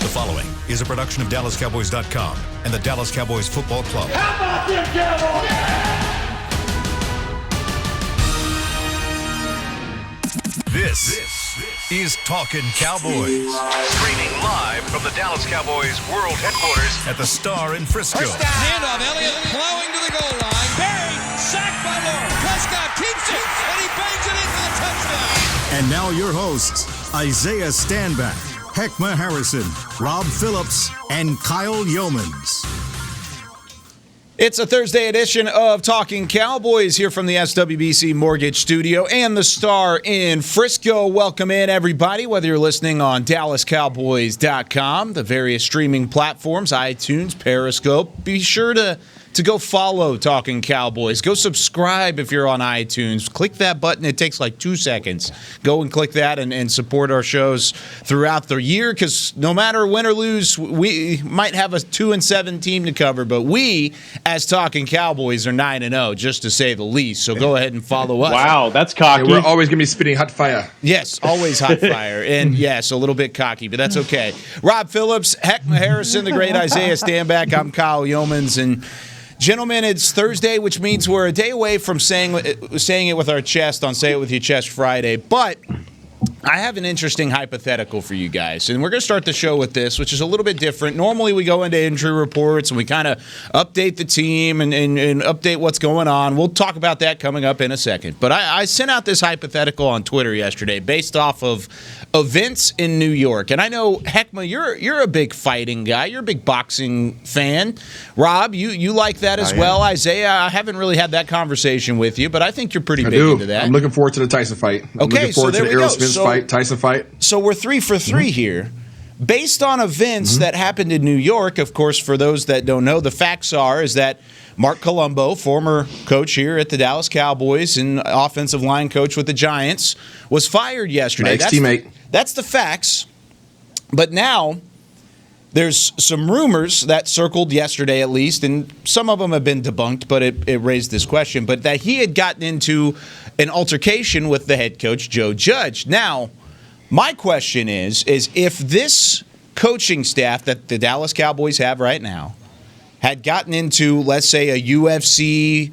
The following is a production of DallasCowboys.com and the Dallas Cowboys Football Club. How about them Cowboys? This is Talkin Cowboys. Streaming live from the Dallas Cowboys World Headquarters at the Star in Frisco. First down. Handoff. Elliott plowing to the goal line. Buried. Sacked by Lawrence. Prescott keeps it, and he bangs it in for the touchdown. And now your hosts, Isaiah Stanback, Heckma Harrison, Rob Phillips, and Kyle Yeomans. It's a Thursday edition of Talking Cowboys here from the SWBC Mortgage Studio and the Star in Frisco. Welcome in, everybody, whether you're listening on DallasCowboys.com, the various streaming platforms, iTunes, Periscope. Be sure to go follow Talking Cowboys. Go subscribe if you're on iTunes. Click that button. It takes like 2 seconds. Go and click that and support our shows throughout the year, because no matter win or lose, we might have a 2-7 team to cover, but we, as Talking Cowboys, are 9-0, just to say the least. So go ahead and follow us. Wow, that's cocky. Yeah, we're always going to be spitting hot fire. Yes, always hot fire. And yes, a little bit cocky, but that's okay. Rob Phillips, Heckma Harrison, the great Isaiah Stanback. I'm Kyle Yeomans. And gentlemen, it's Thursday, which means we're a day away from saying it with our chest on Say It With Your Chest Friday. But I have an interesting hypothetical for you guys, and we're going to start the show with this, which is a little bit different. Normally, we go into injury reports, and we kind of update the team and update what's going on. We'll talk about that coming up in a second. But I sent out this hypothetical on Twitter yesterday based off of events in New York. And I know, Heckma, you're a big fighting guy. You're a big boxing fan. Rob, you like that as well. Isaiah, I haven't really had that conversation with you, but I think you're pretty big into that. I'm looking forward to the Tyson fight. I'm looking forward to the Errol Spence fight, Tyson fight. So we're 3 for 3 here. Based on events that happened in New York, of course, for those that don't know, the facts is that Mark Colombo, former coach here at the Dallas Cowboys and offensive line coach with the Giants, was fired yesterday. Nice teammate. That's the facts. But now there's some rumors that circled yesterday at least, and some of them have been debunked, but it raised this question, but that he had gotten into an altercation with the head coach, Joe Judge. Now, my question is if this coaching staff that the Dallas Cowboys have right now had gotten into, let's say, a UFC-style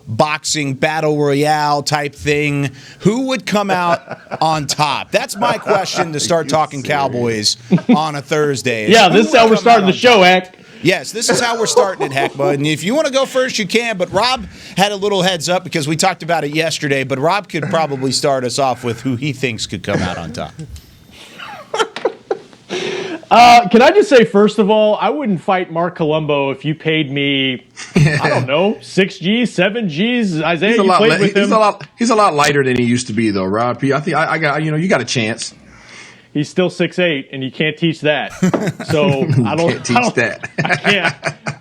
boxing battle royale type thing, who would come out on top? That's my question to start Talking Cowboys on a Thursday. Yeah, this is how we're starting the show, Heck. Yes, this is how we're starting it, Heckma. And if you want to go first, you can. But Rob had a little heads up because we talked about it yesterday. But Rob could probably start us off with who he thinks could come out on top. Can I just say, first of all, I wouldn't fight Mark Colombo if you paid me, I don't know, 6Gs, 7Gs. Isaiah, you played with him. He's a lot lighter than he used to be, though, Rob. I think I got you got a chance. He's still 6'8", and you can't teach that. So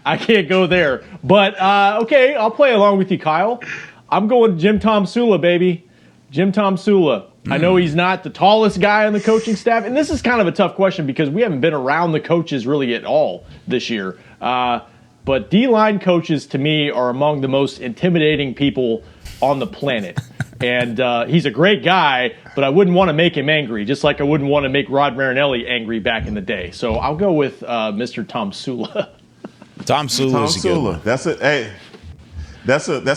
I can't go there. But okay, I'll play along with you, Kyle. I'm going Jim Tom Sula, baby. Jim Tom Sula. I know he's not the tallest guy on the coaching staff, and this is kind of a tough question because we haven't been around the coaches really at all this year. But D-line coaches, to me, are among the most intimidating people on the planet. And he's a great guy, but I wouldn't want to make him angry, just like I wouldn't want to make Rod Marinelli angry back in the day. So I'll go with Mr. Tom Sula. Tom Sula is a good one. That's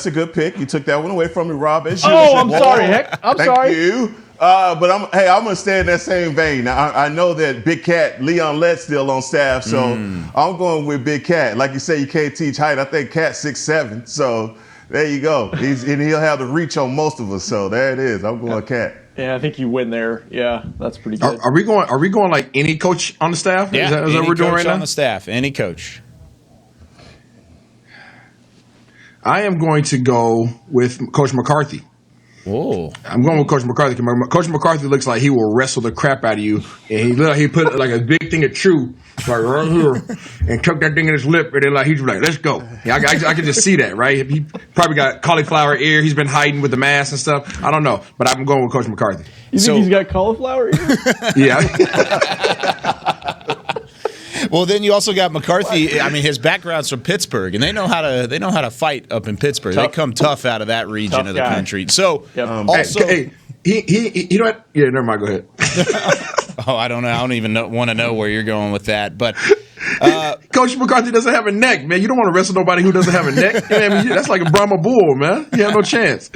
a good pick. You took that one away from me, Rob. I'm sorry, Heck. I'm sorry. Thank you. But I'm going to stay in that same vein. Now, I know that Big Cat, Leon Lett's still on staff, so I'm going with Big Cat. Like you say, you can't teach height. I think Cat's 6'7", so there you go. And he'll have the reach on most of us, so there it is. I'm going Cat. Yeah, I think you win there. Yeah, that's pretty good. Are we going like any coach on the staff? Yeah, is that what we're doing right now? On the staff, any coach. I am going to go with Coach McCarthy. Oh, I'm going with Coach McCarthy. Coach McCarthy looks like he will wrestle the crap out of you, and he put like a big thing of chew like right here, and took that thing in his lip, and then he's like, "Let's go." Yeah, I can just see that, right? He probably got cauliflower ear. He's been hiding with the mask and stuff. I don't know, but I'm going with Coach McCarthy. You think he's got cauliflower ear? Yeah. Well, then you also got McCarthy. I mean, his background's from Pittsburgh, and they know how to fight up in Pittsburgh. They come tough out of that region of the country. So, also, you know what? Yeah, never mind. Go ahead. Oh, I don't know. I don't even want to know where you're going with that. But Coach McCarthy doesn't have a neck, man. You don't want to wrestle nobody who doesn't have a neck. Man, that's like a Brahma bull, man. You have no chance.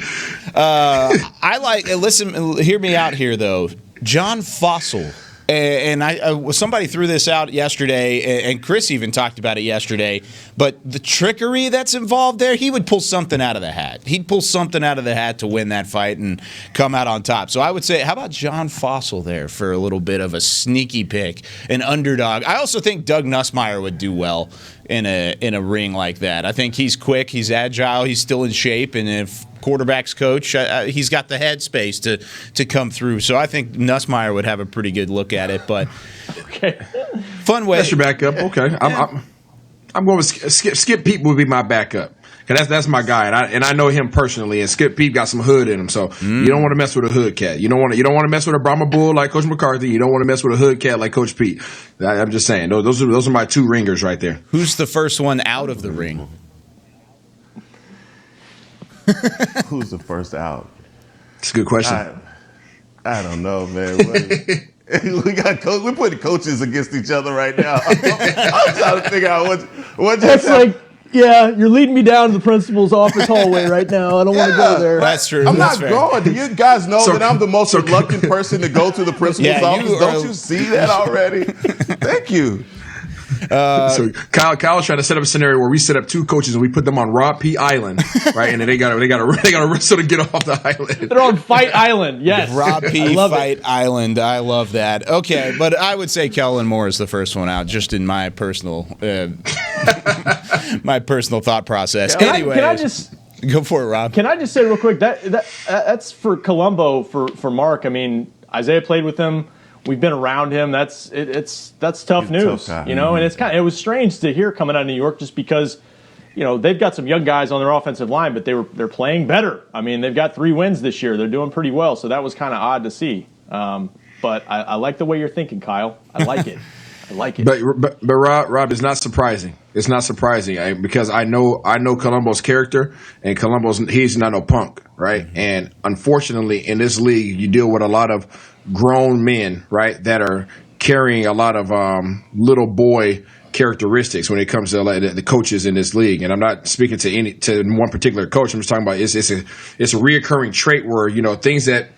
Listen, hear me out here, though. John Fossil. And somebody threw this out yesterday, and Chris even talked about it yesterday. But the trickery that's involved there, he would pull something out of the hat. He'd pull something out of the hat to win that fight and come out on top. So I would say, how about John Fossil there for a little bit of a sneaky pick, an underdog? I also think Doug Nussmeier would do well in a ring like that. I think he's quick, he's agile, he's still in shape, and if quarterback's coach, he's got the headspace to come through. So I think Nussmeier would have a pretty good look at it. But Okay. Fun way. That's your backup. Okay. I'm going with Skip Peep would be my backup. Cause that's my guy, and I know him personally. And Skip Peep got some hood in him, so you don't want to mess with a hood cat. You don't want to mess with a Brahma bull like Coach McCarthy. You don't want to mess with a hood cat like Coach Pete. I'm just saying those are my two ringers right there. Who's the first one out of the ring? Who's the first out? It's a good question. I don't know, man. We're putting coaches against each other right now. I'm trying to figure out what That's like, yeah, you're leading me down to the principal's office hallway right now. I don't want to go there. That's true. I'm That's not fair. going. Do you guys know that I'm the most reluctant person to go to the principal's office? Don't you see that already? Thank you. So Kyle's trying to set up a scenario where we set up two coaches and we put them on Rob P. Island, right? And then they got to wrestle to get off the island. They're on Fight Island. Yes, Rob P. Fight Island. I love that. Okay, but I would say Kellen Moore is the first one out, just in my personal my personal thought process. Anyway, can I just go for it, Rob? Can I just say real quick that's for Colombo for Mark. I mean, Isaiah played with him. We've been around him. That's tough news, tough guy. you know. And it was strange to hear coming out of New York, just because, you know, they've got some young guys on their offensive line, but they're playing better. I mean, they've got 3 wins this year. They're doing pretty well, so that was kind of odd to see. But I like the way you're thinking, Kyle. I like it. I like it. But Rob, it's not surprising. It's not surprising because I know Colombo's character, and he's not no punk, right? Mm-hmm. And unfortunately, in this league, you deal with a lot of grown men, right, that are carrying a lot of little boy characteristics when it comes to the coaches in this league. And I'm not speaking to one particular coach. I'm just talking about it's a reoccurring trait where, you know, things that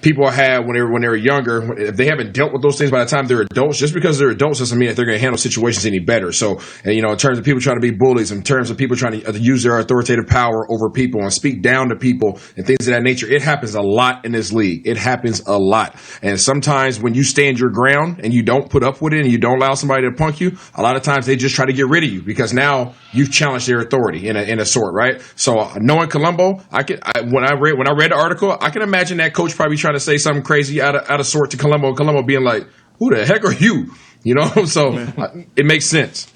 people have when they were younger, if they haven't dealt with those things by the time they're adults, just because they're adults doesn't mean that they're going to handle situations any better. So, you know, in terms of people trying to be bullies, in terms of people trying to use their authoritative power over people and speak down to people and things of that nature, it happens a lot in this league. It happens a lot. And sometimes when you stand your ground and you don't put up with it and you don't allow somebody to punk you, a lot of times they just try to get rid of you because now you've challenged their authority in a sort, right? So knowing Colombo, when I read the article, I can imagine that coach probably trying to say something crazy out of sort to Colombo. Colombo being like, "Who the heck are you?" You know. So it makes sense.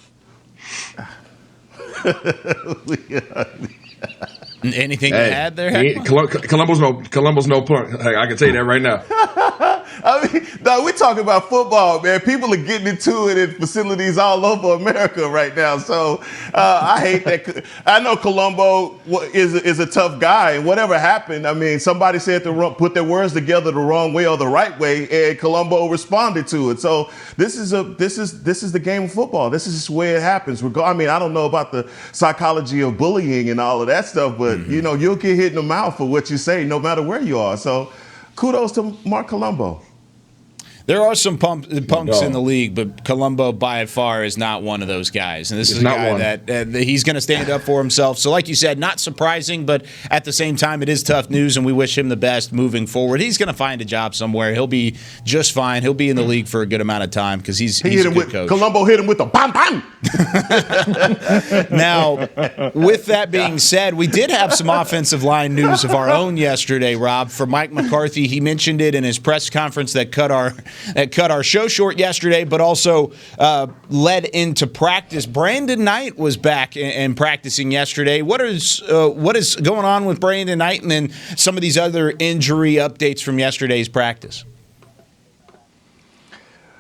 Anything to add there? Colombo's no punk. I can tell you that right now. I mean, no, we're talking about football, man. People are getting into it in facilities all over America right now. So I hate that. I know Colombo is a tough guy, and whatever happened, I mean, somebody said put their words together the wrong way or the right way, and Colombo responded to it. So this is the game of football. This is just the way it happens. I mean, I don't know about the psychology of bullying and all of that stuff, but you know, you'll get hit in the mouth for what you say, no matter where you are. So kudos to Mark Colombo. There are some punks in the league, but Colombo by far is not one of those guys. And this is a guy that he's going to stand up for himself. So like you said, not surprising, but at the same time, it is tough news, and we wish him the best moving forward. He's going to find a job somewhere. He'll be just fine. He'll be in the league for a good amount of time because he's a good coach. Colombo hit him with the bam bam. Now, with that being said, we did have some offensive line news of our own yesterday, Rob. For Mike McCarthy, he mentioned it in his press conference that cut our show short yesterday, but also led into practice. Brandon Knight was back and practicing yesterday. What is going on with Brandon Knight, and then some of these other injury updates from yesterday's practice?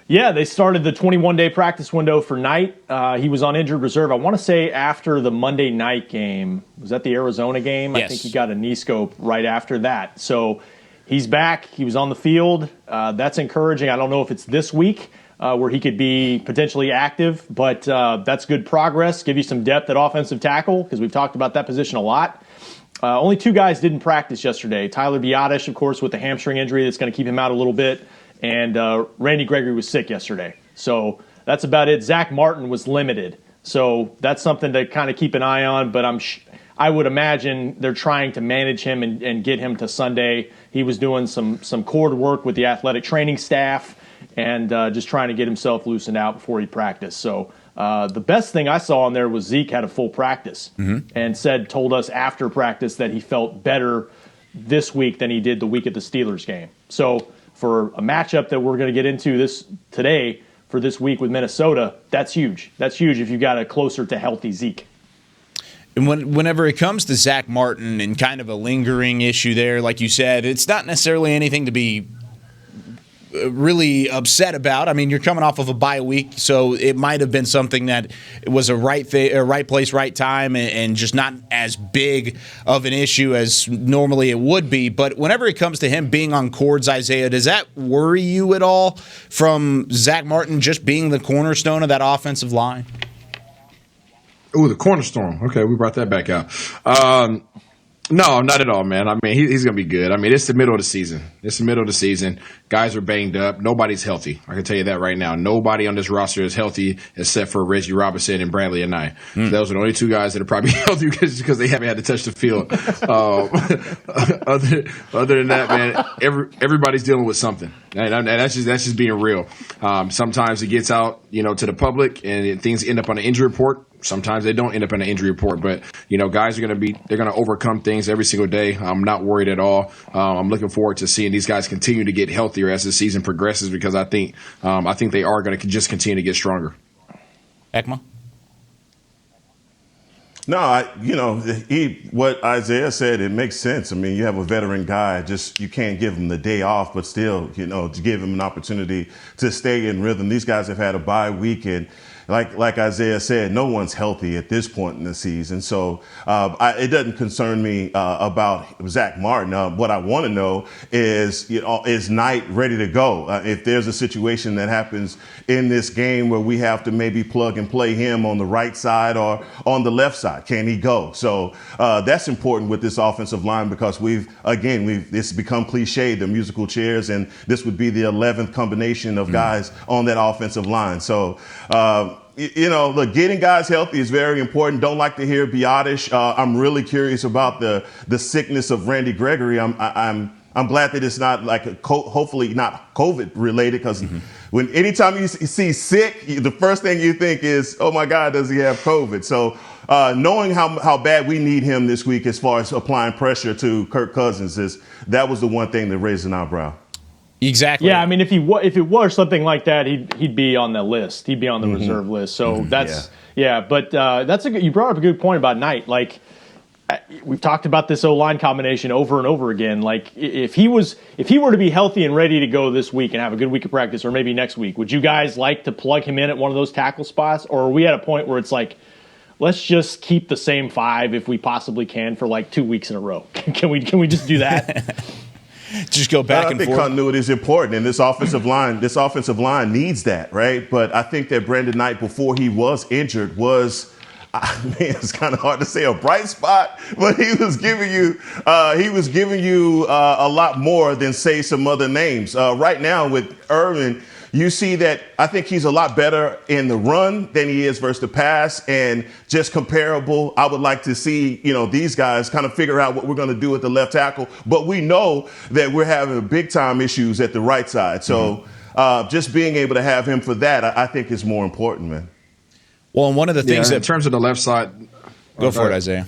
Yeah, they started the 21-day practice window for Knight. He was on injured reserve. I want to say after the Monday night game. Was that the Arizona game? Yes. I think he got a knee scope right after that. So he's back. He was on the field. That's encouraging. I don't know if it's this week where he could be potentially active, but that's good progress. Give you some depth at offensive tackle because we've talked about that position a lot. Only 2 guys didn't practice yesterday. Tyler Biadasz, of course, with the hamstring injury that's going to keep him out a little bit, and Randy Gregory was sick yesterday. So that's about it. Zach Martin was limited. So that's something to kind of keep an eye on, but I would imagine they're trying to manage him and get him to Sunday. He was doing some cord work with the athletic training staff and just trying to get himself loosened out before he practiced. So the best thing I saw on there was Zeke had a full practice and told us after practice that he felt better this week than he did the week at the Steelers game. So for a matchup that we're going to get into today for this week with Minnesota, that's huge. That's huge if you've got a closer to healthy Zeke. And whenever it comes to Zach Martin and kind of a lingering issue there, like you said, it's not necessarily anything to be really upset about. I mean, you're coming off of a bye week, so it might have been something that was a right place, right time, and just not as big of an issue as normally it would be. But whenever it comes to him being on cords, Isaiah, does that worry you at all from Zach Martin just being the cornerstone of that offensive line? Ooh, the cornerstone. Okay, we brought that back out. No, not at all, man. I mean, he's going to be good. I mean, it's the middle of the season. Guys are banged up. Nobody's healthy. I can tell you that right now. Nobody on this roster is healthy except for Reggie Robinson and Bradley and I. So those are the only 2 guys that are probably healthy because they haven't had to touch the field. Other than that, man, everybody's dealing with something. And that's just being real. Sometimes it gets out, to the public and things end up on an injury report. Sometimes they don't end up in an injury report, but guys are they're going to overcome things every single day. I'm not worried at all. I'm looking forward to seeing these guys continue to get healthier as the season progresses because I think they are going to just continue to get stronger. Ekma? No, what Isaiah said, it makes sense. I mean, you have a veteran guy, you can't give him the day off, but still, to give him an opportunity to stay in rhythm. These guys have had a bye week, and like Isaiah said, no one's healthy at this point in the season. So it doesn't concern me about Zach Martin. What I want to know is Knight ready to go? If there's a situation that happens in this game where we have to maybe plug and play him on the right side or on the left side, can he go? So that's important with this offensive line because it's become cliche, the musical chairs, and this would be the 11th combination of guys on that offensive line. So, look, getting guys healthy is very important. Don't like to hear Biadasz. I'm really curious about the sickness of Randy Gregory. I'm glad that it's not hopefully not COVID related because anytime you see sick, the first thing you think is, oh my God, does he have COVID? So knowing how bad we need him this week as far as applying pressure to Kirk Cousins that was the one thing that raised an eyebrow. Exactly. Yeah, I mean, if it was something like that, he'd be on the list. He'd be on the reserve list. So that's But you brought up a good point about Knight. Like we've talked about this O-line combination over and over again. Like if he were to be healthy and ready to go this week and have a good week of practice, or maybe next week, would you guys like to plug him in at one of those tackle spots, or are we at a point where it's like, let's just keep the same 5 if we possibly can for 2 weeks in a row? Can we just do that? Just go back and forth. I think continuity is important, and this offensive line needs that, right? But I think that Brandon Knight, before he was injured, was, it's kind of hard to say a bright spot, but he was giving you a lot more than say some other names. Right now with Irvin, you see that I think he's a lot better in the run than he is versus the pass, and just comparable. I would like to see, these guys kind of figure out what we're going to do at the left tackle, but we know that we're having big time issues at the right side. So just being able to have him for that, I think is more important, man. Well, and one of the things in terms of the left side, go for it, Isaiah.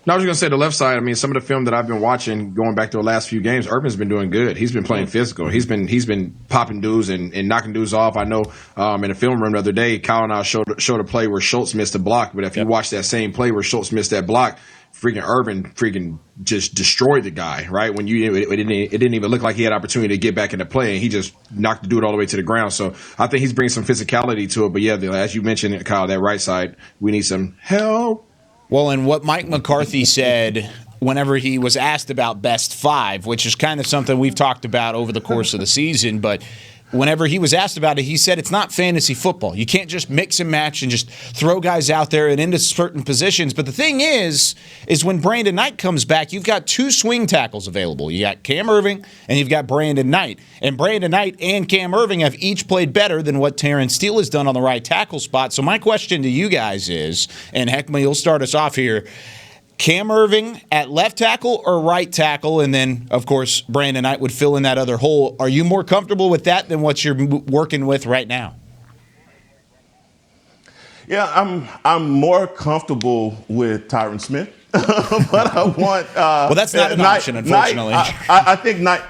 No, I was going to say the left side. I mean, some of the film that I've been watching, going back to the last few games, Urban's been doing good. He's been playing physical. He's been popping dudes and knocking dudes off. I know in the film room the other day, Kyle and I showed a play where Schultz missed a block. But if you watch that same play where Schultz missed that block, Urban just destroyed the guy. Right when it didn't even look like he had opportunity to get back into play, and he just knocked the dude all the way to the ground. So I think he's bringing some physicality to it. But yeah, as you mentioned, Kyle, that right side, we need some help. Well, and what Mike McCarthy said whenever he was asked about best five, which is kind of something we've talked about over the course of the season, but whenever he was asked about it, he said it's not fantasy football. You can't just mix and match and just throw guys out there and into certain positions. But the thing is when Brandon Knight comes back, you've got two swing tackles available. You got Cam Irving and you've got Brandon Knight. And Brandon Knight and Cam Irving have each played better than what Terrence Steele has done on the right tackle spot. So my question to you guys is, and Heckma, you'll start us off here, Cam Irving at left tackle or right tackle, and then, of course, Brandon Knight would fill in that other hole. Are you more comfortable with that than what you're working with right now? Yeah, I'm more comfortable with Tyron Smith, but I want. Well, that's not an option, unfortunately. I think Knight.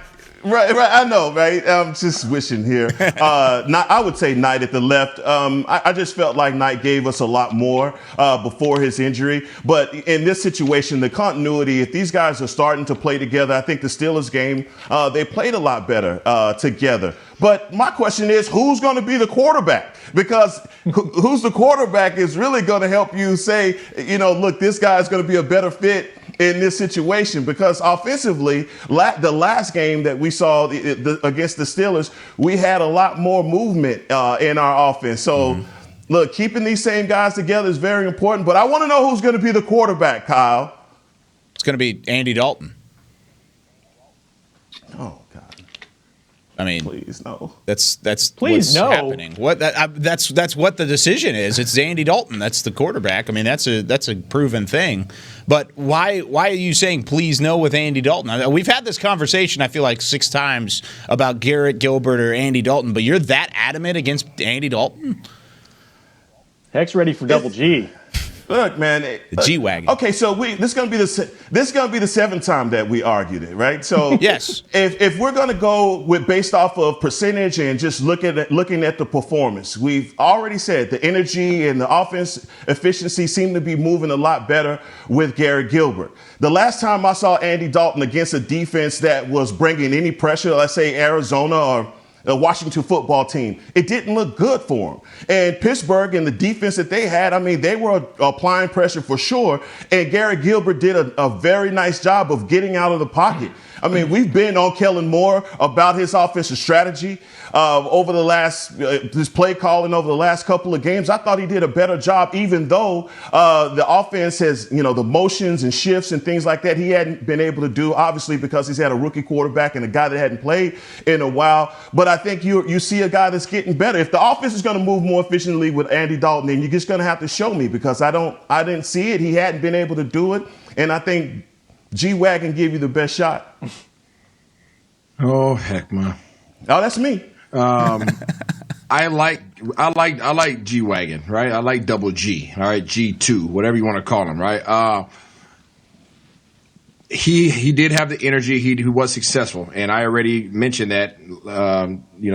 Right. I know, right? I'm just wishing here. I would say Knight at the left. I just felt like Knight gave us a lot more before his injury. But in this situation, the continuity, if these guys are starting to play together, I think the Steelers game, they played a lot better together. But my question is, who's going to be the quarterback? Because who's the quarterback is really going to help you say, look, this guy is going to be a better fit in this situation, because offensively, the last game that we saw against the Steelers, we had a lot more movement in our offense. So, look, keeping these same guys together is very important. But I want to know who's going to be the quarterback, Kyle. It's going to be Andy Dalton. Oh, God. I mean, please no. That's please what's no. happening. That's what the decision is. It's Andy Dalton. That's the quarterback. I mean, that's a proven thing. But why are you saying please no with Andy Dalton? We've had this conversation, I feel like 6 times about Garrett Gilbert or Andy Dalton, but you're that adamant against Andy Dalton? Heck's ready for double G. Look, man. The G-Wagon. Okay, so this is gonna be the 7th time that we argued it, right? So yes, if we're gonna go with based off of percentage and just looking at the performance, we've already said the energy and the offense efficiency seem to be moving a lot better with Garrett Gilbert. The last time I saw Andy Dalton against a defense that was bringing any pressure, let's say Arizona or the Washington football team, it didn't look good for them. And Pittsburgh and the defense that they had, I mean, they were applying pressure for sure. And Garrett Gilbert did a very nice job of getting out of the pocket. I mean, we've been on Kellen Moore about his offensive strategy over the last, his play calling over the last couple of games. I thought he did a better job, even though the offense has, the motions and shifts and things like that he hadn't been able to do, obviously, because he's had a rookie quarterback and a guy that hadn't played in a while. But I think you see a guy that's getting better. If the offense is going to move more efficiently with Andy Dalton, then you're just going to have to show me, because I didn't see it. He hadn't been able to do it. And I think G-Wagon give you the best shot. Oh, heck, man. Oh, that's me. I like G-Wagon, right? I like double G, all right? G2, whatever you want to call him, right? He did have the energy. He was successful. And I already mentioned that,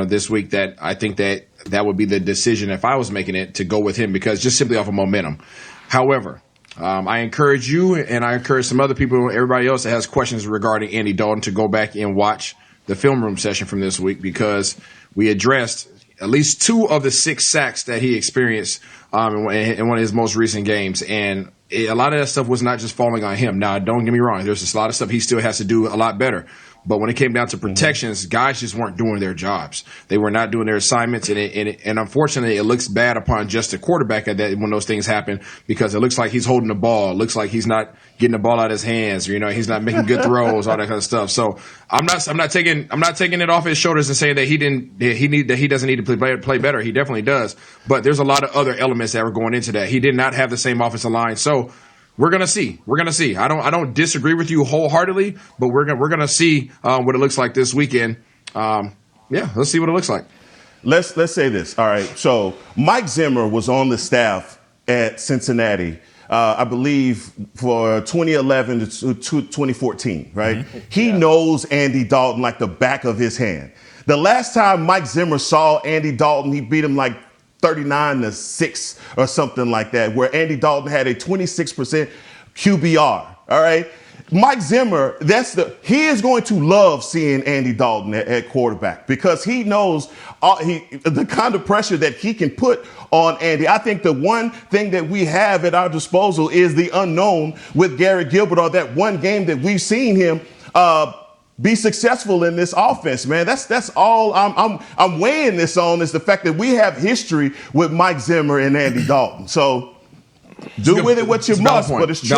this week, that I think that would be the decision if I was making it, to go with him, because just simply off of momentum. However, I encourage you, and I encourage some other people, everybody else that has questions regarding Andy Dalton, to go back and watch the film room session from this week, because we addressed at least 2 of the 6 sacks that he experienced in one of his most recent games. And a lot of that stuff was not just falling on him. Now, don't get me wrong. There's a lot of stuff he still has to do a lot better. But when it came down to protections, guys just weren't doing their jobs. They were not doing their assignments, and unfortunately, it looks bad upon just the quarterback at that when those things happen, because it looks like he's holding the ball. It looks like he's not getting the ball out of his hands, or he's not making good throws, all that kind of stuff. So I'm not taking it off his shoulders and saying that he doesn't need to play better. He definitely does. But there's a lot of other elements that were going into that. He did not have the same offensive line. So we're gonna see. I don't disagree with you wholeheartedly, but we're gonna see what it looks like this weekend. Let's see what it looks like. Let's say this. All right. So Mike Zimmer was on the staff at Cincinnati, I believe, for 2011 to 2014. Right. Mm-hmm. He knows Andy Dalton like the back of his hand. The last time Mike Zimmer saw Andy Dalton, he beat him like 39-6 or something like that, where Andy Dalton had a 26% QBR. All right. Mike Zimmer, he is going to love seeing Andy Dalton at quarterback because he knows the kind of pressure that he can put on Andy. I think the one thing that we have at our disposal is the unknown with Garrett Gilbert, or that one game that we've seen him be successful in this offense, man. That's all I'm weighing this on, is the fact that we have history with Mike Zimmer and Andy Dalton. So do with it what you must, but it's true.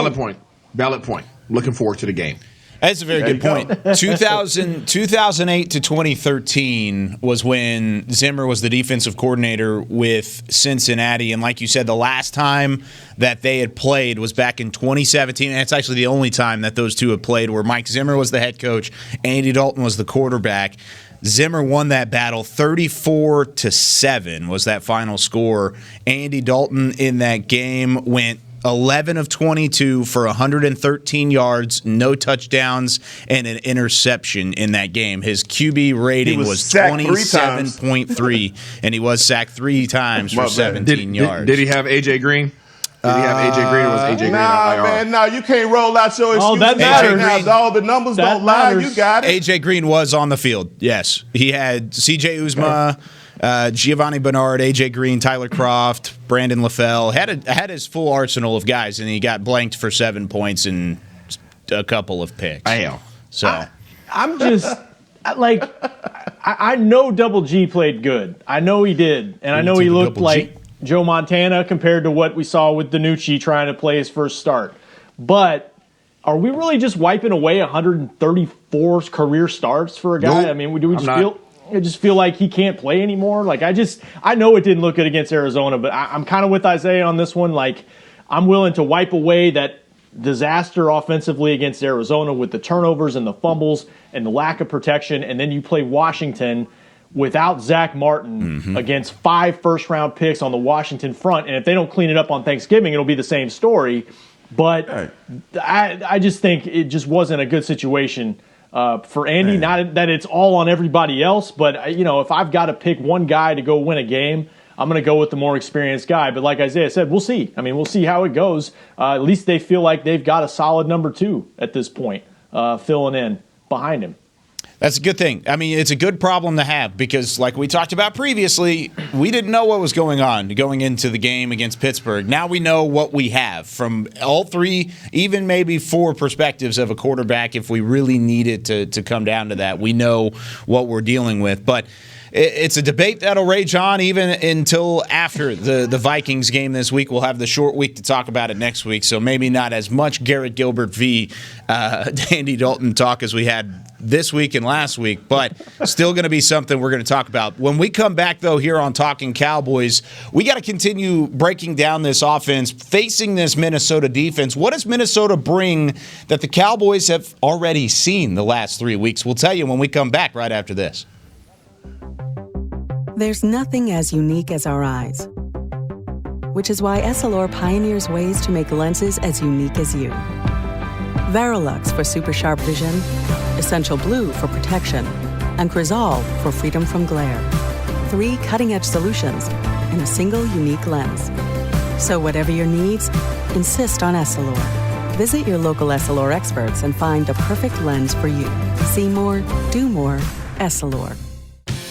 Valid point. Looking forward to the game. That's a very good point. 2008 to 2013 was when Zimmer was the defensive coordinator with Cincinnati. And like you said, the last time that they had played was back in 2017. And it's actually the only time that those two have played, where Mike Zimmer was the head coach, Andy Dalton was the quarterback. Zimmer won that battle 34-7 was that final score. Andy Dalton in that game went 11 of 22 for 113 yards, no touchdowns, and an interception in that game. His QB rating was 27.3, and he was sacked 3 times for 17 yards. Did he have A.J. Green? Did he have A.J. Green, or was A.J. Green on IR? Man, no, you can't roll out your excuses. That matters. All the numbers don't lie. You got it. A.J. Green was on the field, yes. He had C.J. Uzomah, Giovanni Bernard, A.J. Green, Tyler Kroft, Brandon LaFell. Had his full arsenal of guys, and he got blanked for 7 points and a couple of picks. So I'm just like, I know Double G played good. I know he did, and I know he looked like Joe Montana compared to what we saw with DiNucci trying to play his first start. But are we really just wiping away 134 career starts for a guy? Nope. I mean, do we just feel like he can't play anymore? Like, I know it didn't look good against Arizona, but I'm kind of with Isaiah on this one. Like, I'm willing to wipe away that disaster offensively against Arizona with the turnovers and the fumbles and the lack of protection, and then you play Washington without Zach Martin against 5 first-round picks on the Washington front. And if they don't clean it up on Thanksgiving, it'll be the same story. But I just think it just wasn't a good situation for Andy. Not that it's all on everybody else, but if I've got to pick one guy to go win a game, I'm going to go with the more experienced guy. But like Isaiah said, we'll see. I mean, we'll see how it goes. At least they feel like they've got a solid number 2 at this point, filling in behind him. that's a good thing. I mean, it's a good problem to have because, like we talked about previously, we didn't know what was going on going into the game against Pittsburgh. Now we know what we have from all 3, even maybe 4 perspectives of a quarterback. If we really need it to come down to that, we know what we're dealing with. But it's a debate that'll rage on even until after the Vikings game this week. We'll have the short week to talk about it next week, so maybe not as much Garrett Gilbert v. Andy Dalton talk as we had this week and last week, but still going to be something we're going to talk about. When we come back, though, here on Talkin Cowboys, we got to continue breaking down this offense, facing this Minnesota defense. What does Minnesota bring that the Cowboys have already seen the last 3 weeks? We'll tell you when we come back right after this. There's nothing as unique as our eyes, which is why Essilor pioneers ways to make lenses as unique as you. Varilux for super sharp vision, Essential Blue for protection, and Crizal for freedom from glare. 3 cutting-edge solutions in a single unique lens. So whatever your needs, insist on Essilor. Visit your local Essilor experts and find the perfect lens for you. See more, do more, Essilor.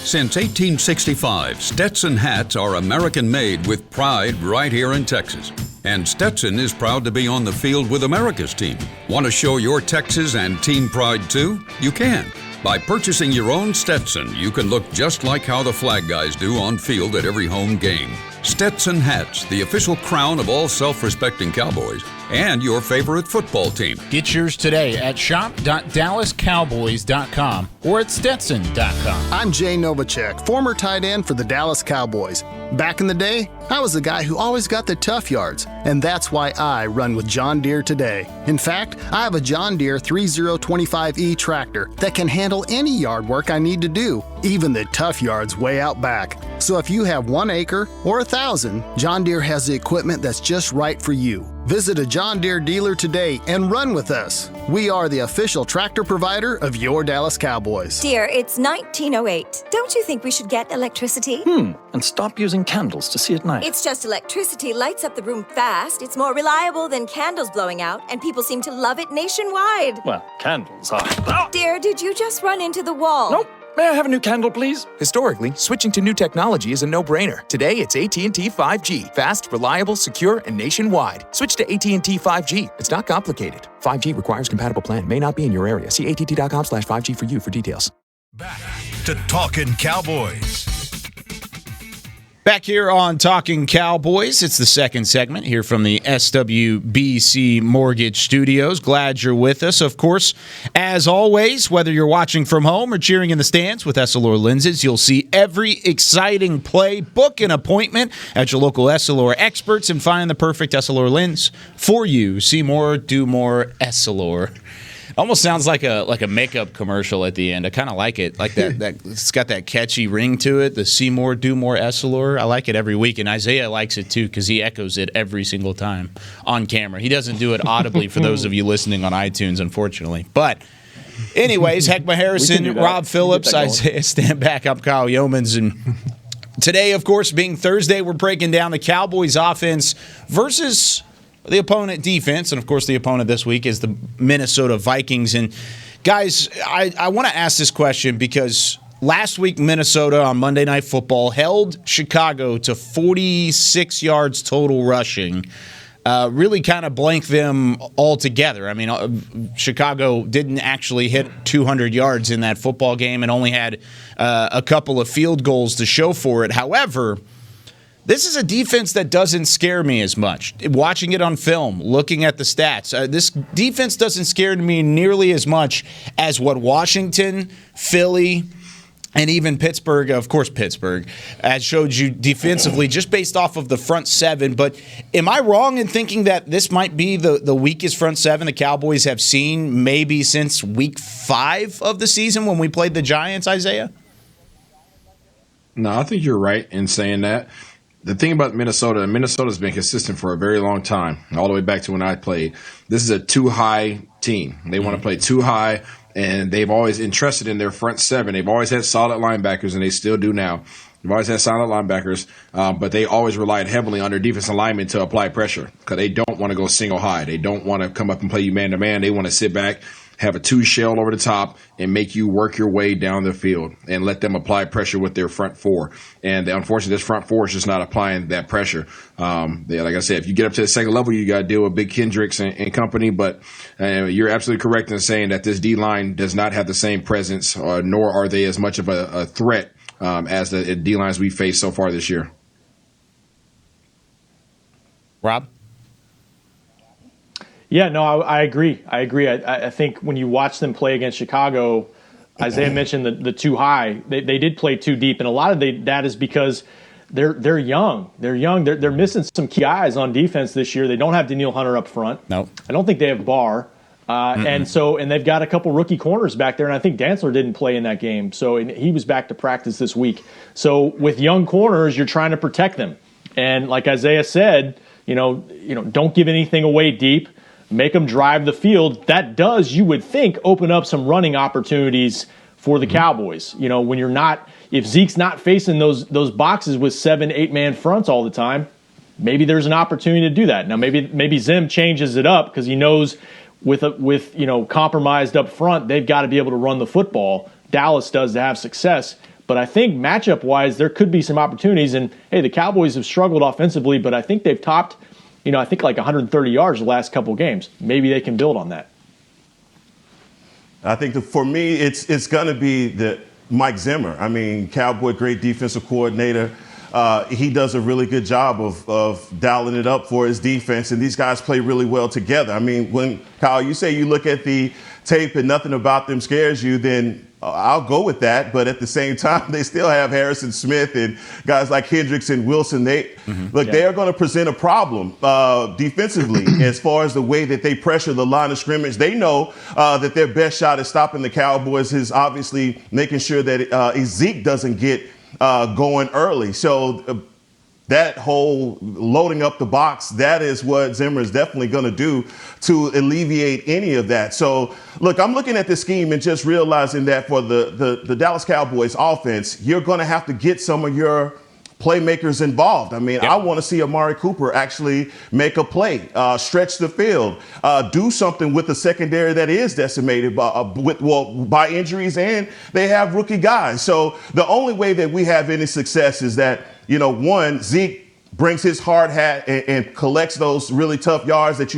Since 1865, Stetson hats are American-made with pride right here in Texas. And Stetson is proud to be on the field with America's team. Want to show your Texas and team pride too? You can. By purchasing your own Stetson, you can look just like how the flag guys do on field at every home game. Stetson hats, the official crown of all self-respecting Cowboys, and your favorite football team. Get yours today at shop.dallascowboys.com or at stetson.com. I'm Jay Novacek, former tight end for the Dallas Cowboys. Back in the day, I was the guy who always got the tough yards, and that's why I run with John Deere today. In fact, I have a John Deere 3025E tractor that can handle any yard work I need to do, even the tough yards way out back. So if you have 1 acre or 1,000, John Deere has the equipment that's just right for you. Visit a John Deere dealer today and run with us. We are the official tractor provider of your Dallas Cowboys. Dear, it's 1908. Don't you think we should get electricity? And stop using candles to see at night. It's just electricity lights up the room fast. It's more reliable than candles blowing out, and people seem to love it nationwide. Well, candles are... Dear, did you just run into the wall? Nope. May I have a new candle, please? Historically, switching to new technology is a no-brainer. Today, it's AT&T 5G. Fast, reliable, secure, and nationwide. Switch to AT&T 5G. It's not complicated. 5G requires compatible plan. May not be in your area. See att.com/5G for you for details. Back to Talkin' Cowboys. Back here on Talking Cowboys, it's the second segment here from the SWBC Mortgage Studios. Glad you're with us. Of course, as always, whether you're watching from home or cheering in the stands with Essilor lenses, you'll see every exciting play. Book an appointment at your local Essilor experts and find the perfect Essilor lens for you. See more, do more, Essilor. Almost sounds like a makeup commercial at the end. I kind of like it. Like that it's got that catchy ring to it. The see more, do more, Essilor. I like it every week, and Isaiah likes it too because he echoes it every single time on camera. He doesn't do it audibly for those of you listening on iTunes, unfortunately. But anyways, Heckma Harrison, Rob Phillips, Isaiah Stanback, I'm Kyle Yeomans, and today, of course, being Thursday, we're breaking down the Cowboys offense versus the opponent defense, and of course the opponent this week is the Minnesota Vikings. And guys, I want to ask this question because last week Minnesota on Monday Night Football held Chicago to 46 yards total rushing. Really kind of blanked them altogether. I mean, Chicago didn't actually hit 200 yards in that football game and only had a couple of field goals to show for it. However, this is a defense that doesn't scare me as much. Watching it on film, looking at the stats, this defense doesn't scare me nearly as much as what Washington, Philly, and even Pittsburgh, of course Pittsburgh, has showed you defensively just based off of the front seven. But am I wrong in thinking that this might be the weakest front seven the Cowboys have seen maybe since week 5 of the season when we played the Giants, Isaiah? No, I think you're right in saying that. The thing about Minnesota's been consistent for a very long time, all the way back to when I played. This is a too-high team. They want to play too high, and they've always entrusted in their front seven. They've always had solid linebackers, and they still do now. They've always had solid linebackers, but they always relied heavily on their defensive linemen to apply pressure because they don't want to go single high. They don't want to come up and play you man-to-man. They want to sit back, have a 2 shell over the top, and make you work your way down the field and let them apply pressure with their front 4. And unfortunately, this front 4 is just not applying that pressure. Like I said, if you get up to the second level, you got to deal with Big Kendricks and company. But you're absolutely correct in saying that this D-line does not have the same presence, nor are they as much of a threat as the D-lines we faced so far this year. Rob? Yeah, no, I agree. I think when you watch them play against Chicago, Isaiah mentioned the too high. They did play too deep, and a lot of that is because they're young. They're missing some key guys on defense this year. They don't have Danielle Hunter up front. No, I don't think they have Barr, and they've got a couple rookie corners back there. And I think Dantzler didn't play in that game, so he was back to practice this week. So with young corners, you're trying to protect them, and like Isaiah said, don't give anything away deep. Make them drive the field. That does, you would think, open up some running opportunities for the Cowboys. If Zeke's not facing those boxes with 7-8 man fronts all the time, maybe there's an opportunity to do that. Now maybe Zim changes it up because he knows with compromised up front, they've got to be able to run the football. Dallas does to have success. But I think matchup-wise, there could be some opportunities. And, hey, the Cowboys have struggled offensively, but I think they've topped I think like 130 yards the last couple games. Maybe they can build on that. I think for me, it's going to be the Mike Zimmer. I mean, Cowboy, great defensive coordinator. He does a really good job of dialing it up for his defense, and these guys play really well together. I mean, when, Kyle, you say you look at the tape and nothing about them scares you, then I'll go with that. But at the same time, they still have Harrison Smith and guys like Hendricks and Wilson. They are going to present a problem defensively as far as the way that they pressure the line of scrimmage. They know that their best shot at stopping the Cowboys is obviously making sure that Zeke doesn't get going early. So that whole loading up the box, that is what Zimmer is definitely going to do to alleviate any of that. So, look, I'm looking at this scheme and just realizing that for the Dallas Cowboys offense, you're going to have to get some of your playmakers involved. I mean, I want to see Amari Cooper actually make a play, stretch the field, do something with the secondary that is decimated by injuries, and they have rookie guys. So the only way that we have any success is that, one, Zeke brings his hard hat and collects those really tough yards that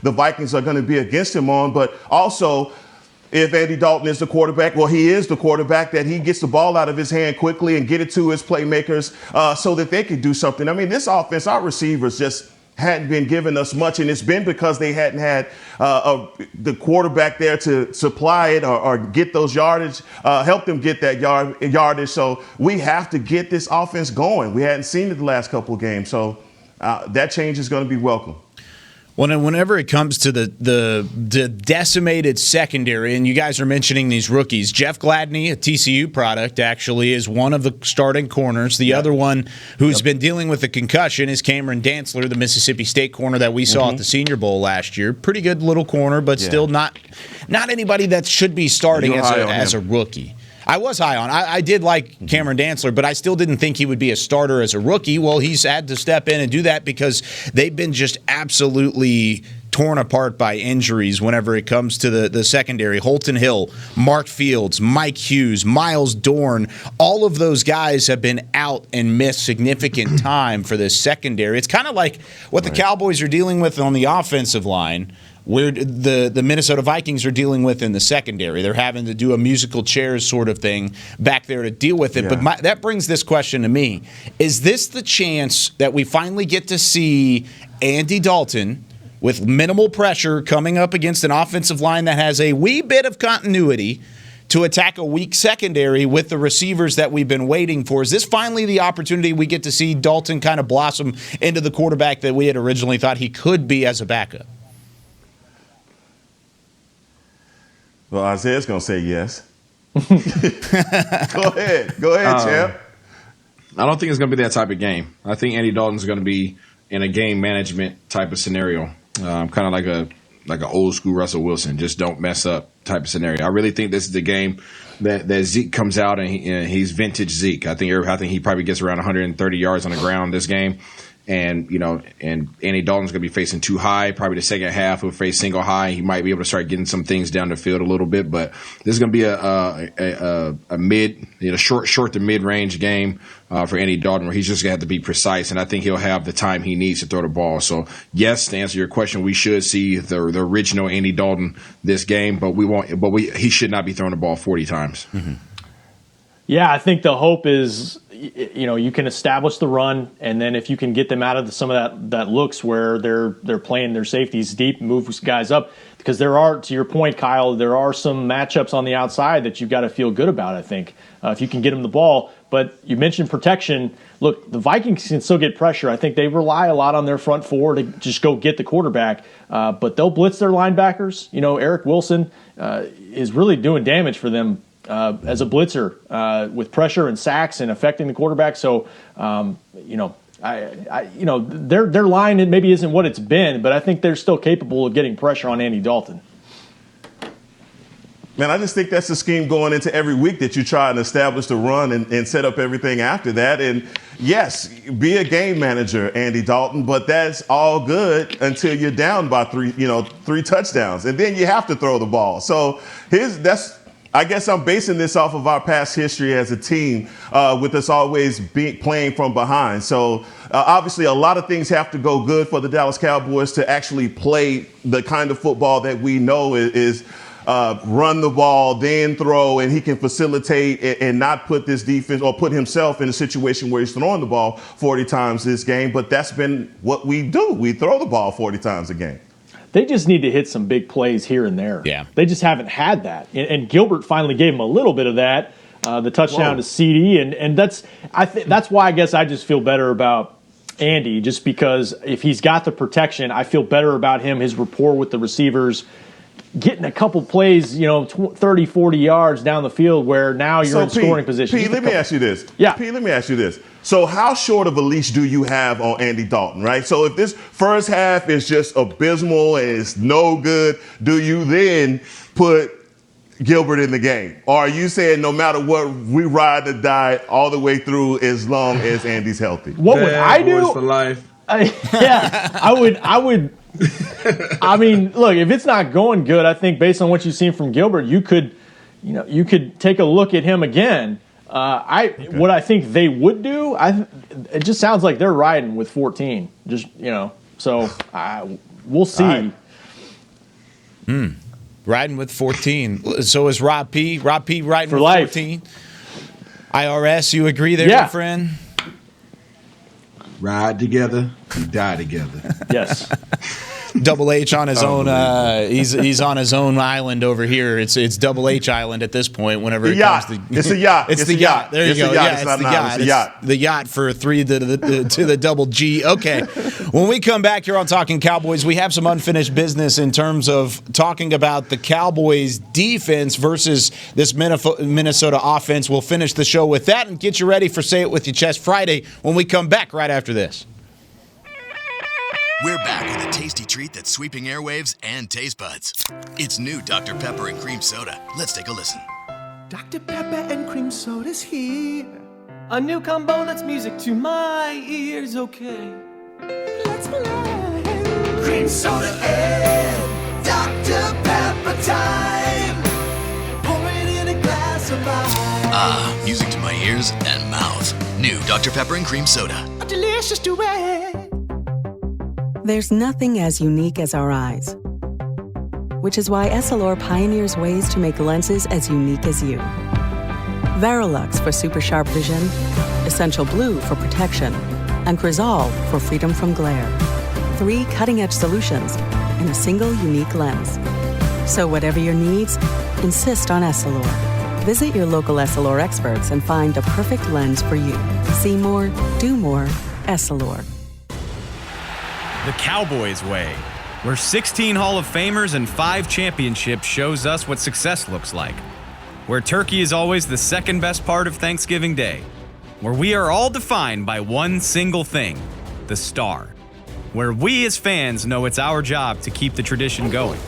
the Vikings are going to be against him on, but also if Andy Dalton is the quarterback, well, he is the quarterback, that he gets the ball out of his hand quickly and get it to his playmakers so that they can do something. I mean, this offense, our receivers just hadn't been giving us much, and it's been because they hadn't had the quarterback there to supply it or get those yardage, help them get that yardage. So we have to get this offense going. We hadn't seen it the last couple of games, so that change is going to be welcome. Well, and whenever it comes to the decimated secondary, and you guys are mentioning these rookies, Jeff Gladney, a TCU product, actually is one of the starting corners. The other one who's been dealing with a concussion is Cameron Dantzler, the Mississippi State corner that we saw at the Senior Bowl last year. Pretty good little corner, but still not anybody that should be starting as a rookie. I was high on. I did like Cameron Dantzler, but I still didn't think he would be a starter as a rookie. Well, he's had to step in and do that because they've been just absolutely torn apart by injuries whenever it comes to the secondary. Holton Hill, Mark Fields, Mike Hughes, Miles Dorn, all of those guys have been out and missed significant time for this secondary. It's kind of like what the Cowboys are dealing with on the offensive line, where the Minnesota Vikings are dealing with in the secondary. They're having to do a musical chairs sort of thing back there to deal with it. Yeah. But that brings this question to me. Is this the chance that we finally get to see Andy Dalton with minimal pressure coming up against an offensive line that has a wee bit of continuity to attack a weak secondary with the receivers that we've been waiting for? Is this finally the opportunity we get to see Dalton kind of blossom into the quarterback that we had originally thought he could be as a backup? Well, Isaiah's going to say yes. Go ahead, champ. I don't think it's going to be that type of game. I think Andy Dalton's going to be in a game management type of scenario, kind of like an old school Russell Wilson, just don't mess up type of scenario. I really think this is the game that Zeke comes out and he's vintage Zeke. I think he probably gets around 130 yards on the ground this game. And Andy Dalton's going to be facing two high. Probably the second half will face single high. He might be able to start getting some things down the field a little bit, but this is going to be a mid, short to mid range game for Andy Dalton, where he's just going to have to be precise, and I think he'll have the time he needs to throw the ball. So yes, to answer your question, we should see the original Andy Dalton this game, but he should not be throwing the ball 40 times. Mm-hmm. Yeah, I think the hope is, you can establish the run, and then if you can get them out of some of that looks where they're playing their safeties deep, move guys up, because there are, to your point, Kyle, there are some matchups on the outside that you've got to feel good about, I think, if you can get them the ball. But you mentioned protection. Look, the Vikings can still get pressure. I think they rely a lot on their front four to just go get the quarterback, but they'll blitz their linebackers. Eric Wilson is really doing damage for them as a blitzer with pressure and sacks and affecting the quarterback. So, their line maybe isn't what it's been, but I think they're still capable of getting pressure on Andy Dalton. Man, I just think that's the scheme going into every week, that you try and establish the run and set up everything after that. And yes, be a game manager, Andy Dalton, but that's all good until you're down by three touchdowns, and then you have to throw the ball. So I guess I'm basing this off of our past history as a team, with us always playing from behind. So obviously a lot of things have to go good for the Dallas Cowboys to actually play the kind of football that we know is run the ball, then throw, and he can facilitate and not put this defense or put himself in a situation where he's throwing the ball 40 times this game. But that's been what we do. We throw the ball 40 times a game. They just need to hit some big plays here and there. Yeah. They just haven't had that. And Gilbert finally gave him a little bit of that, the touchdown to CD. And that's why I guess I just feel better about Andy, just because if he's got the protection, I feel better about him, his rapport with the receivers. getting a couple plays, 30, 40 yards down the field where now you're in scoring position. Pete, let me ask you this. Yeah. Pete, let me ask you this. So how short of a leash do you have on Andy Dalton, right? So if this first half is just abysmal and it's no good, do you then put Gilbert in the game? Or are you saying no matter what, we ride or die all the way through as long as Andy's healthy? What would I do? For life. I would. I mean, look, if it's not going good, I think based on what you've seen from Gilbert, you could take a look at him again. What I think they would do, it just sounds like they're riding with 14. So we'll see. Right. Riding with 14. So is Rob P. riding for with life. 14. IRS, you agree there, my friend? Ride together, die together. Yes. Double H on his own. He's on his own island over here. It's Double H Island at this point. Whenever it comes to, it's a yacht. It's the yacht. There you go. Yeah, it's the yacht. It's the yacht for 3 to the double G. Okay. When we come back here on Talking Cowboys, we have some unfinished business in terms of talking about the Cowboys defense versus this Minnesota offense. We'll finish the show with that and get you ready for Say It With Your Chest Friday when we come back right after this. We're back with a tasty treat that's sweeping airwaves and taste buds. It's new Dr. Pepper and Cream Soda. Let's take a listen. Dr. Pepper and Cream Soda's here. A new combo that's music to my ears, okay. Let's play. Cream Soda and Dr. Pepper time. Pour it in a glass of ice. Music to my ears and mouth. New Dr. Pepper and Cream Soda. A delicious duet. There's nothing as unique as our eyes, which is why Essilor pioneers ways to make lenses as unique as you. Verilux for super sharp vision, Essential Blue for protection, and Crizal for freedom from glare. 3 cutting-edge solutions in a single unique lens. So whatever your needs, insist on Essilor. Visit your local Essilor experts and find the perfect lens for you. See more, do more, Essilor. The Cowboys way, where 16 Hall of Famers and 5 championships shows us what success looks like. Where turkey is always the second best part of Thanksgiving Day. Where we are all defined by one single thing, the star. Where we as fans know it's our job to keep the tradition going.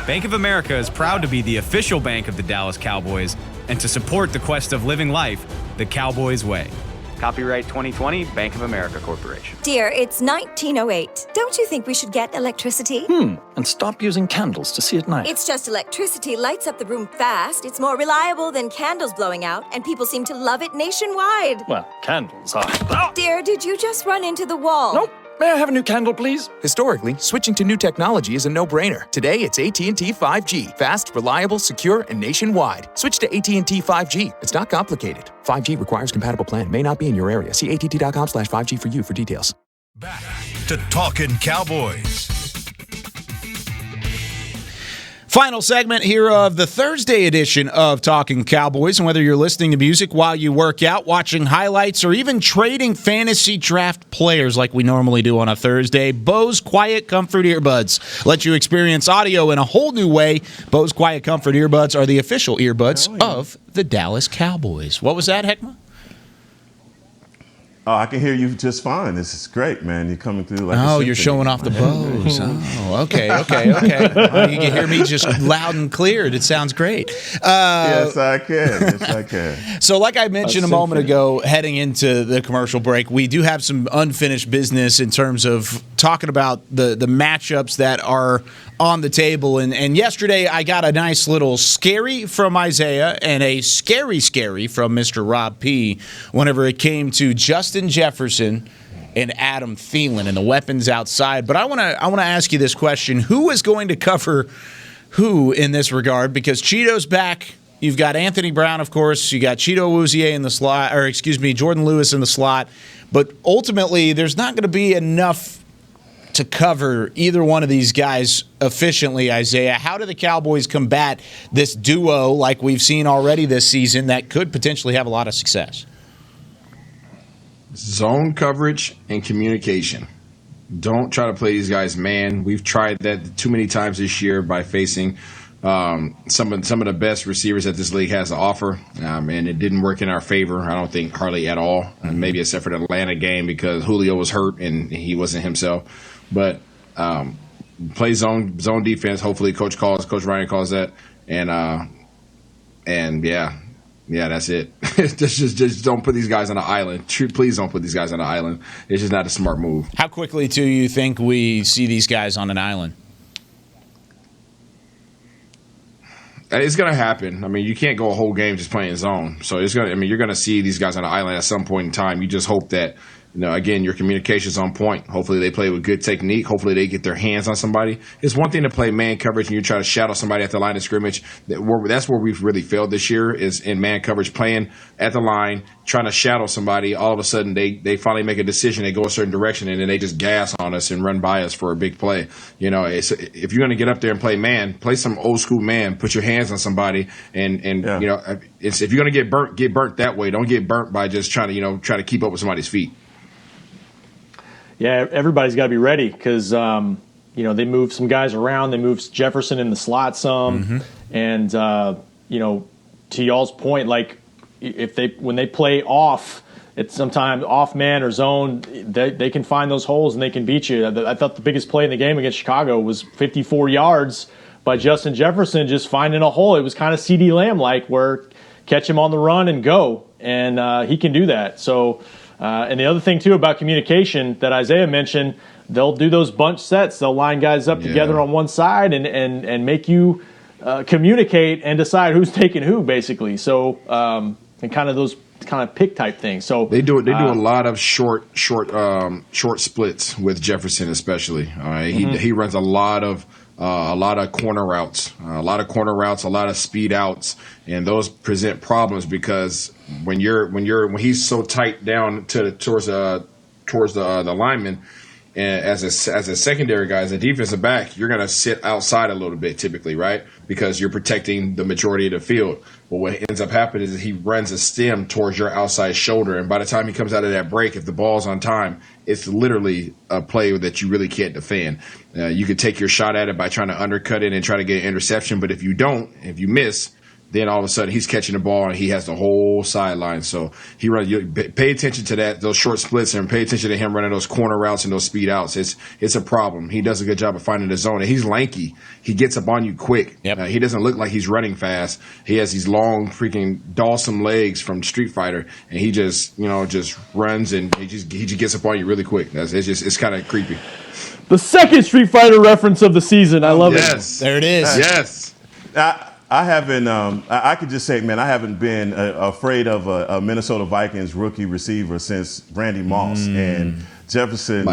Bank of America is proud to be the official bank of the Dallas Cowboys and to support the quest of living life the Cowboys way. Copyright 2020, Bank of America Corporation. Dear, it's 1908. Don't you think we should get electricity? And stop using candles to see at night. It's just electricity lights up the room fast. It's more reliable than candles blowing out, and people seem to love it nationwide. Well, candles are... Dear, did you just run into the wall? Nope. May I have a new candle, please? Historically, switching to new technology is a no-brainer. Today, it's AT&T 5G. Fast, reliable, secure, and nationwide. Switch to AT&T 5G. It's not complicated. 5G requires compatible plan. May not be in your area. See att.com/5G for you for details. Back to Talkin' Cowboys. Final segment here of the Thursday edition of Talking Cowboys. And whether you're listening to music while you work out, watching highlights, or even trading fantasy draft players like we normally do on a Thursday, Bose Quiet Comfort Earbuds let you experience audio in a whole new way. Bose Quiet Comfort Earbuds are the official earbuds of the Dallas Cowboys. What was that, Heckma? Oh, I can hear you just fine. This is great, man. You're coming through like Oh, you're showing off the Bose. Oh, okay. Well, you can hear me just loud and clear. It sounds great. Yes, I can. So like I mentioned a moment ago, heading into the commercial break, we do have some unfinished business in terms of talking about the matchups that are on the table. And yesterday I got a nice little scary from Isaiah and a scary from Mr. Rob P. whenever it came to Justin Jefferson and Adam Thielen and the weapons outside. But I want to ask you this question. Who is going to cover who in this regard? Because Cheeto's back. You've got Anthony Brown, of course. You got Cheeto Awuzie in the slot, or Jordan Lewis in the slot. But ultimately, there's not going to be enough to cover either one of these guys efficiently, Isaiah. How do the Cowboys combat this duo like we've seen already this season that could potentially have a lot of success? Zone coverage and communication. Don't try to play these guys man. We've tried that too many times this year by facing some of the best receivers that this league has to offer, and it didn't work in our favor. I don't think hardly at all, maybe except for the Atlanta game because Julio was hurt and he wasn't himself. But play zone defense. Hopefully, Coach Ryan calls that, and yeah, that's it. just don't put these guys on an island. Please don't put these guys on an island. It's just not a smart move. How quickly do you think we see these guys on an island? It's going to happen. I mean, you can't go a whole game just playing zone. So you're going to see these guys on an island at some point in time. You just hope that, again, your communication's on point. Hopefully they play with good technique. Hopefully they get their hands on somebody. It's one thing to play man coverage and you try to shadow somebody at the line of scrimmage. That's where we've really failed this year is in man coverage, playing at the line, trying to shadow somebody. All of a sudden they finally make a decision. They go a certain direction and then they just gas on us and run by us for a big play. If you're going to get up there and play man, play some old school man, put your hands on somebody and if you're going to get burnt that way. Don't get burnt by just trying to keep up with somebody's feet. Yeah, everybody's got to be ready because, they move some guys around. They move Jefferson in the slot some. And, to y'all's point, like when they play off, it's sometimes off man or zone, they can find those holes and they can beat you. I thought the biggest play in the game against Chicago was 54 yards by Justin Jefferson just finding a hole. It was kind of CeeDee Lamb-like where catch him on the run and go. And he can do that. So – and the other thing, too, about communication that Isaiah mentioned, they'll do those bunch sets. They'll line guys up together on one side and make you communicate and decide who's taking who, basically. So and kind of those kind of pick type things. So they do a lot of short splits with Jefferson, especially. He runs a lot of corner routes, a lot of speed outs, and those present problems because when he's so tight down towards the lineman, and as a secondary guy, as a defensive back, you're going to sit outside a little bit typically, right? Because you're protecting the majority of the field. But what ends up happening is he runs a stem towards your outside shoulder, and by the time he comes out of that break, if the ball's on time, it's literally a play that you really can't defend. You could take your shot at it by trying to undercut it and try to get an interception, but if you miss, then all of a sudden he's catching the ball and he has the whole sideline. So pay attention to that, those short splits, and pay attention to him running those corner routes and those speed outs. It's a problem. He does a good job of finding the zone. And he's lanky. He gets up on you quick. Yep. He doesn't look like he's running fast. He has these long freaking Dawson legs from Street Fighter, and he just runs and he just gets up on you really quick. It's kind of creepy. The second Street Fighter reference of the season. I love it. There it is. Yes. I haven't. I could just say, man, I haven't been afraid of a Minnesota Vikings rookie receiver since Randy Moss and Jefferson.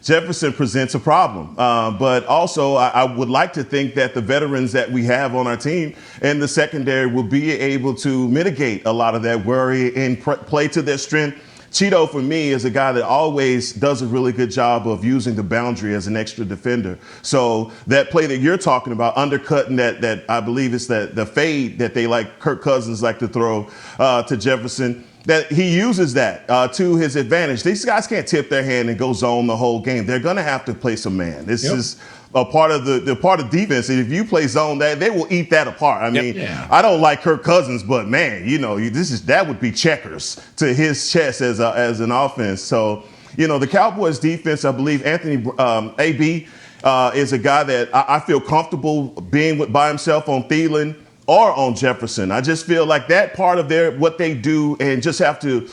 Jefferson presents a problem, but also I would like to think that the veterans that we have on our team in the secondary will be able to mitigate a lot of that worry and play to their strength. Cheeto, for me, is a guy that always does a really good job of using the boundary as an extra defender. So that play that you're talking about, undercutting that I believe it's the fade that Kirk Cousins like to throw to Jefferson, that he uses that to his advantage. These guys can't tip their hand and go zone the whole game. They're going to have to play some man. This is a part of the part of defense. And if you play zone, they will eat that apart. I mean, I don't like Kirk Cousins, but man, that would be checkers to his chest as an offense. So, the Cowboys defense, I believe Anthony AB is a guy that I feel comfortable being by himself on Thielen or on Jefferson. I just feel like that part of what they do and just have to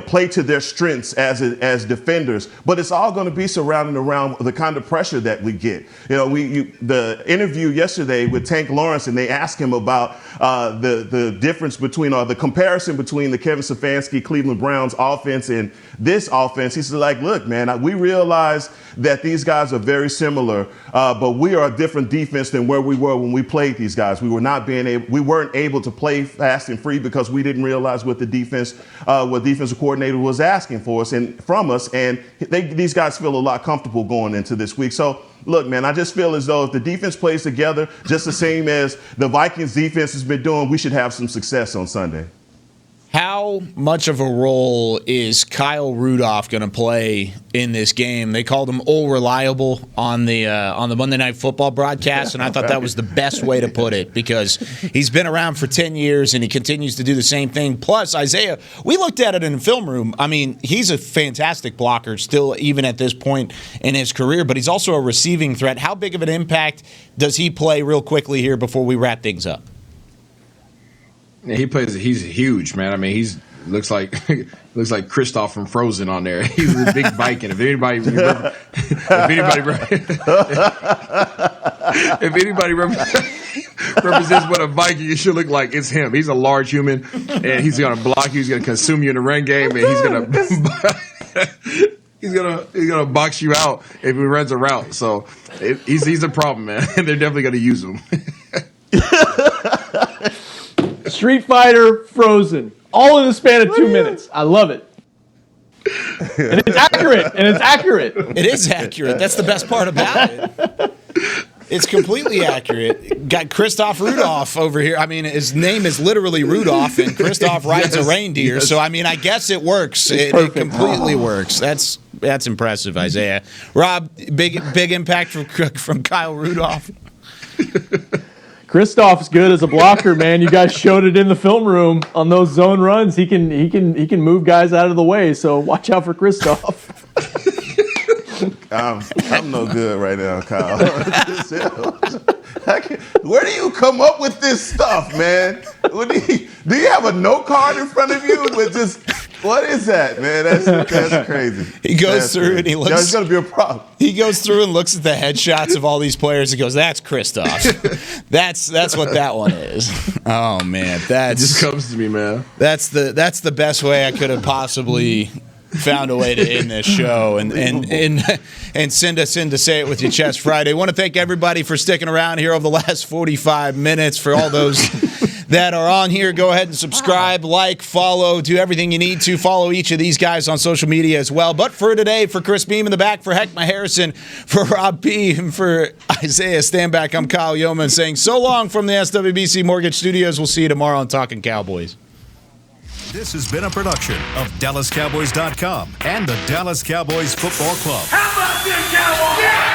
play to their strengths as defenders. But it's all going to be surrounding around the kind of pressure that we get. The interview yesterday with Tank Lawrence, and they asked him about the difference between, or the comparison between the Kevin Stefanski Cleveland Browns offense and this offense. He said, look, man, we realize that these guys are very similar, but we are a different defense than where we were when we played these guys. We weren't able to play fast and free because we didn't realize what the defensive coordinator was asking for us and from us, and these guys feel a lot comfortable going into this week. So, look, man, I just feel as though if the defense plays together just the same as the Vikings defense has been doing, we should have some success on Sunday. How much of a role is Kyle Rudolph going to play in this game? They called him "all reliable" on the Monday Night Football broadcast, and I thought that was the best way to put it because he's been around for 10 years and he continues to do the same thing. Plus, Isaiah, we looked at it in the film room. I mean, he's a fantastic blocker still, even at this point in his career, but he's also a receiving threat. How big of an impact does he play real quickly here before we wrap things up? Yeah, he's huge, man. I mean, looks like Kristoff from Frozen on there. He's a big Viking. If anybody represents what a Viking should look like, it's him. He's a large human, and he's gonna block you. He's gonna consume you in the run game, and he's gonna box you out if he runs a route. So he's a problem, man. They're definitely gonna use him. Street Fighter, Frozen, all in the span of 2 minutes. I love it. And it's accurate. It is accurate. That's the best part about it. It's completely accurate. Got Christoph Rudolph over here. I mean, his name is literally Rudolph, and Christoph rides a reindeer. Yes. So, I mean, I guess it works. It completely works. That's impressive, Isaiah. Rob, big impact from Kyle Rudolph. Kristoff's good as a blocker, man. You guys showed it in the film room on those zone runs. He can move guys out of the way. So watch out for Kristoff. I'm no good right now, Kyle. Where do you come up with this stuff, man? Do you have a note card in front of you with just what is that, man? That's crazy. He goes through and he looks. That's gonna be a problem. He goes through and looks at the headshots of all these players. He goes, "That's Kristoff. That's what that one is." Oh man, that just comes to me, man. That's the best way I could have possibly found a way to end this show and send us in to Say It With Your Chest Friday. I want to thank everybody for sticking around here over the last 45 minutes. For all those that are on here, go ahead and subscribe, like, follow, do everything you need to. Follow each of these guys on social media as well. But for today, for Chris Beam in the back, for Heckma Harrison, for Rob P., and for Isaiah Stanback, I'm Kyle Yeoman saying so long from the SWBC Mortgage Studios. We'll see you tomorrow on Talkin Cowboys. This has been a production of DallasCowboys.com and the Dallas Cowboys Football Club. How about this, Cowboys? Yeah!